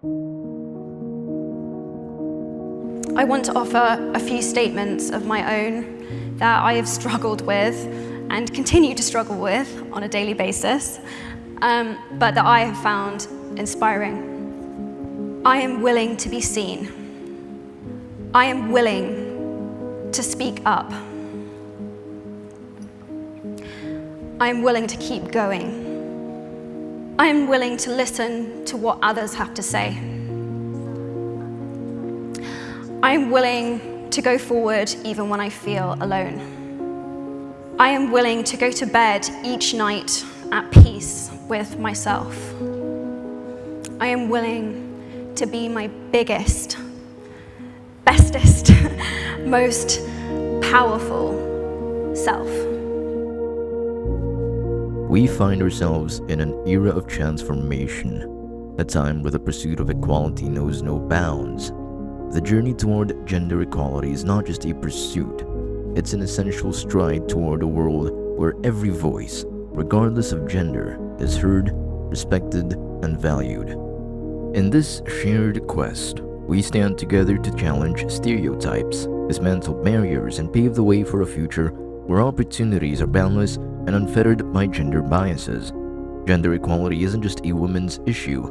I want to offer a few statements of my own that I have struggled with and continue to struggle with on a daily basis, but that I have found inspiring. I am willing to be seen. I am willing to speak up. I am willing to keep going. I am willing to listen to what others have to say. I am willing to go forward even when I feel alone. I am willing to go to bed each night at peace with myself. I am willing to be my biggest, bestest, most powerful self. We find ourselves in an era of transformation, a time where the pursuit of equality knows no bounds. The journey toward gender equality is not just a pursuit, it's an essential stride toward a world where every voice, regardless of gender, is heard, respected, and valued. In this shared quest, we stand together to challenge stereotypes, dismantle barriers, and pave the way for a future where opportunities are boundless and unfettered by gender biases. Gender equality isn't just a woman's issue,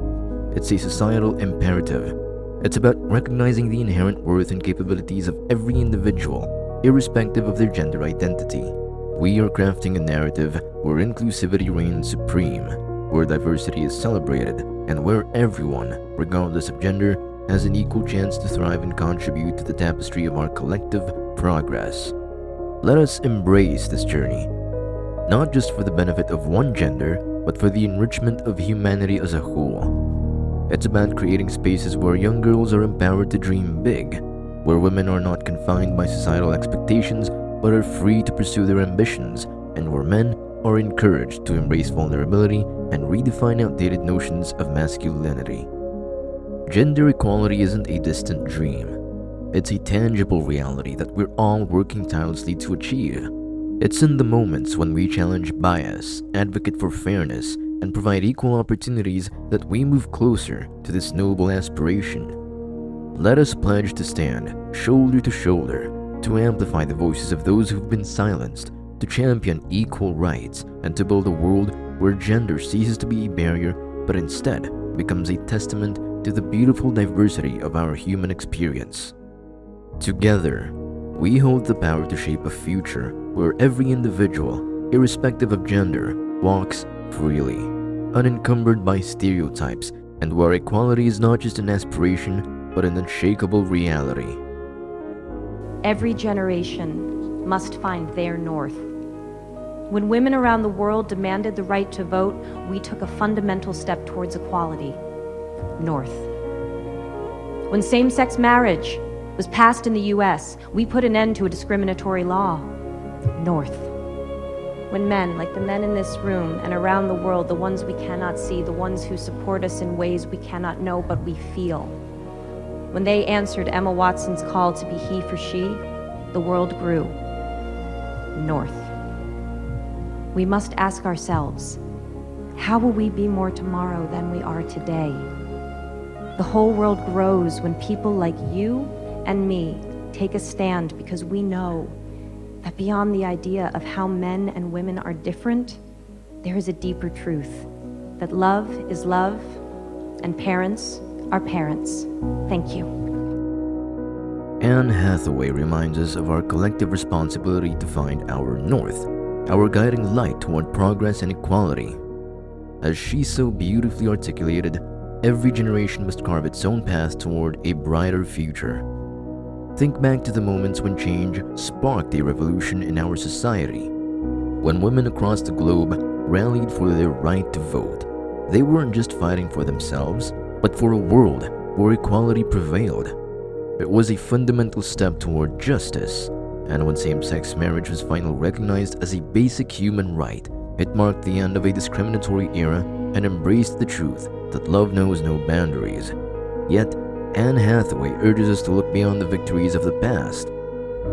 it's a societal imperative. It's about recognizing the inherent worth and capabilities of every individual, irrespective of their gender identity. We are crafting a narrative where inclusivity reigns supreme, where diversity is celebrated, and where everyone, regardless of gender, has an equal chance to thrive and contribute to the tapestry of our collective progress. Let us embrace this journey, not just for the benefit of one gender, but for the enrichment of humanity as a whole. It's about creating spaces where young girls are empowered to dream big, where women are not confined by societal expectations but are free to pursue their ambitions, and where men are encouraged to embrace vulnerability and redefine outdated notions of masculinity. Gender equality isn't a distant dream. It's a tangible reality that we're all working tirelessly to achieve. It's in the moments when we challenge bias, advocate for fairness, and provide equal opportunities that we move closer to this noble aspiration. Let us pledge to stand shoulder to shoulder, to amplify the voices of those who've been silenced, to champion equal rights, and to build a world where gender ceases to be a barrier but instead becomes a testament to the beautiful diversity of our human experience. Together, we hold the power to shape a future where every individual, irrespective of gender, walks freely, unencumbered by stereotypes, and where equality is not just an aspiration, but an unshakable reality. Every generation must find their north. When women around the world demanded the right to vote, we took a fundamental step towards equality. North. When same-sex marriage was passed in the US, we put an end to a discriminatory law. North. When men, like the men in this room and around the world, the ones we cannot see, the ones who support us in ways we cannot know but we feel, when they answered Emma Watson's call to be he for she, the world grew. North. We must ask ourselves, how will we be more tomorrow than we are today? The whole world grows when people like you and me take a stand, because we know that beyond the idea of how men and women are different, there is a deeper truth, that love is love and parents are parents. Thank you. Anne Hathaway reminds us of our collective responsibility to find our north, our guiding light toward progress and equality. As she so beautifully articulated, every generation must carve its own path toward a brighter future. Think back to the moments when change sparked a revolution in our society. When women across the globe rallied for their right to vote, they weren't just fighting for themselves, but for a world where equality prevailed. It was a fundamental step toward justice, and when same-sex marriage was finally recognized as a basic human right, it marked the end of a discriminatory era and embraced the truth that love knows no boundaries. Yet, Anne Hathaway urges us to look beyond the victories of the past.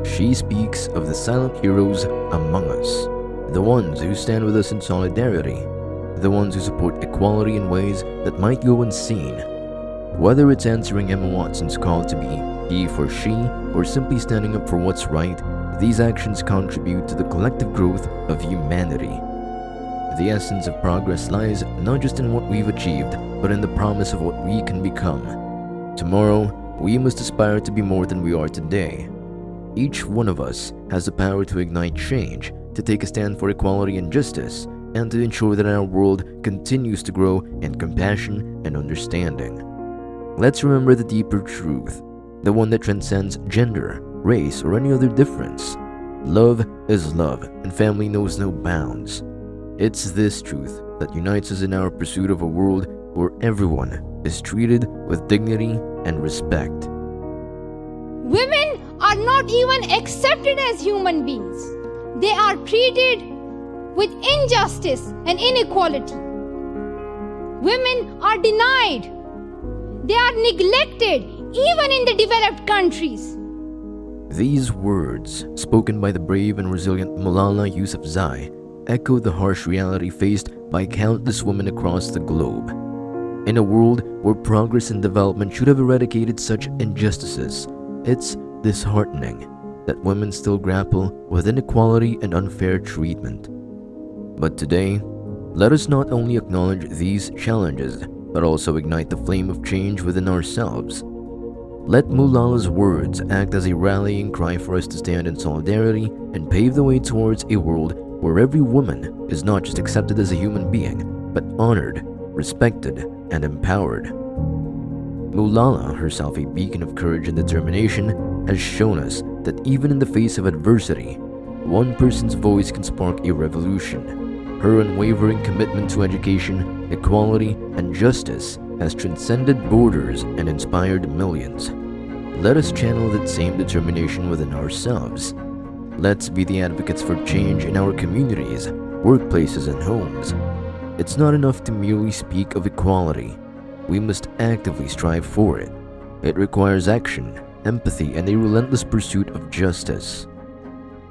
She speaks of the silent heroes among us, the ones who stand with us in solidarity, the ones who support equality in ways that might go unseen. Whether it's answering Emma Watson's call to be he for she, or simply standing up for what's right, these actions contribute to the collective growth of humanity. The essence of progress lies not just in what we've achieved, but in the promise of what we can become. Tomorrow, we must aspire to be more than we are today. Each one of us has the power to ignite change, to take a stand for equality and justice, and to ensure that our world continues to grow in compassion and understanding. Let's remember the deeper truth, the one that transcends gender, race, or any other difference. Love is love, and family knows no bounds. It's this truth that unites us in our pursuit of a world where everyone is treated with dignity and respect. Women are not even accepted as human beings. They are treated with injustice and inequality. Women are denied. They are neglected, even in the developed countries. These words, spoken by the brave and resilient Malala Yousafzai, echo the harsh reality faced by countless women across the globe. In a world where progress and development should have eradicated such injustices, it's disheartening that women still grapple with inequality and unfair treatment. But today, let us not only acknowledge these challenges, but also ignite the flame of change within ourselves. Let Malala's words act as a rallying cry for us to stand in solidarity and pave the way towards a world where every woman is not just accepted as a human being, but honored, respected, and empowered. Malala, herself a beacon of courage and determination, has shown us that even in the face of adversity, one person's voice can spark a revolution. Her unwavering commitment to education, equality, and justice has transcended borders and inspired millions. Let us channel that same determination within ourselves. Let's be the advocates for change in our communities, workplaces, and homes. It's not enough to merely speak of equality. We must actively strive for it. It requires action, empathy, and a relentless pursuit of justice.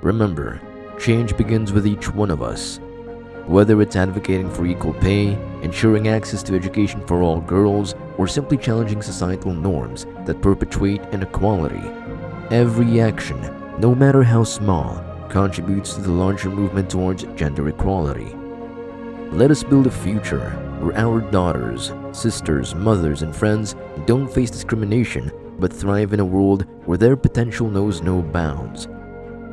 Remember, change begins with each one of us. Whether it's advocating for equal pay, ensuring access to education for all girls, or simply challenging societal norms that perpetuate inequality, every action, no matter how small, contributes to the larger movement towards gender equality. Let us build a future where our daughters, sisters, mothers, and friends don't face discrimination but thrive in a world where their potential knows no bounds.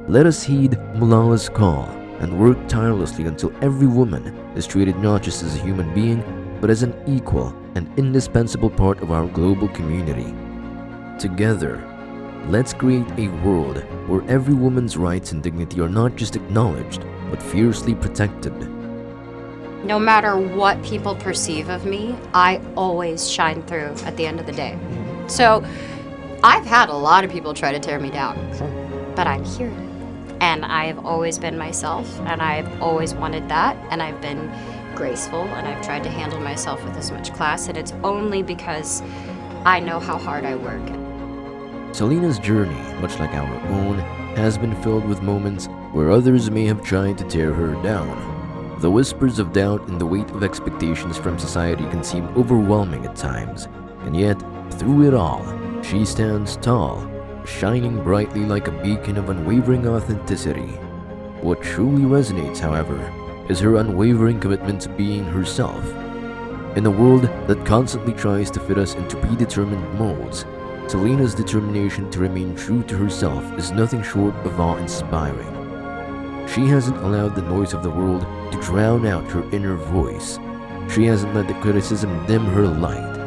Let us heed Malala's call and work tirelessly until every woman is treated not just as a human being, but as an equal and indispensable part of our global community. Together, let's create a world where every woman's rights and dignity are not just acknowledged, but fiercely protected. No matter what people perceive of me, I always shine through at the end of the day. So I've had a lot of people try to tear me down, but I'm here. And I've always been myself, and I've always wanted that, and I've been graceful, and I've tried to handle myself with as much class, and it's only because I know how hard I work. Selena's journey, much like our own, has been filled with moments where others may have tried to tear her down. The whispers of doubt and the weight of expectations from society can seem overwhelming at times, and yet, through it all, she stands tall, shining brightly like a beacon of unwavering authenticity. What truly resonates, however, is her unwavering commitment to being herself. In a world that constantly tries to fit us into predetermined molds, Selena's determination to remain true to herself is nothing short of awe-inspiring. She hasn't allowed the noise of the world to drown out her inner voice. She hasn't let the criticism dim her light.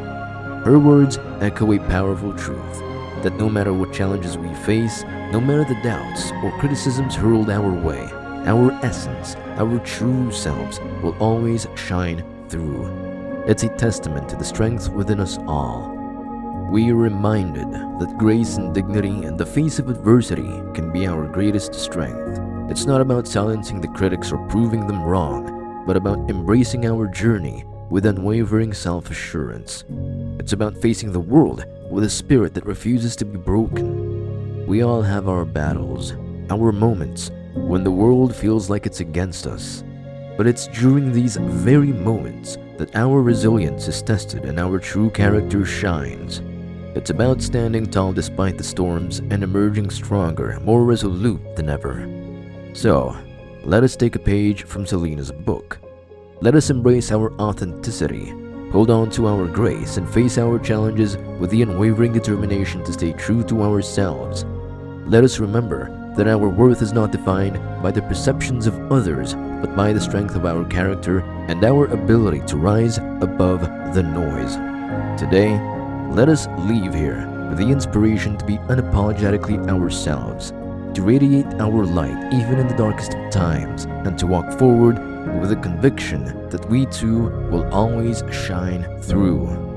Her words echo a powerful truth, that no matter what challenges we face, no matter the doubts or criticisms hurled our way, our essence, our true selves will always shine through. It's a testament to the strength within us all. We are reminded that grace and dignity in the face of adversity can be our greatest strength. It's not about silencing the critics or proving them wrong, but about embracing our journey with unwavering self-assurance. It's about facing the world with a spirit that refuses to be broken. We all have our battles, our moments when the world feels like it's against us. But it's during these very moments that that our resilience is tested and our true character shines. It's about standing tall despite the storms and emerging stronger, more resolute than ever. So, let us take a page from Selena's book. Let us embrace our authenticity, hold on to our grace, and face our challenges with the unwavering determination to stay true to ourselves. Let us remember that our worth is not defined by the perceptions of others, but by the strength of our character and our ability to rise above the noise. Today, let us leave here with the inspiration to be unapologetically ourselves, to radiate our light even in the darkest of times, and to walk forward with the conviction that we too will always shine through.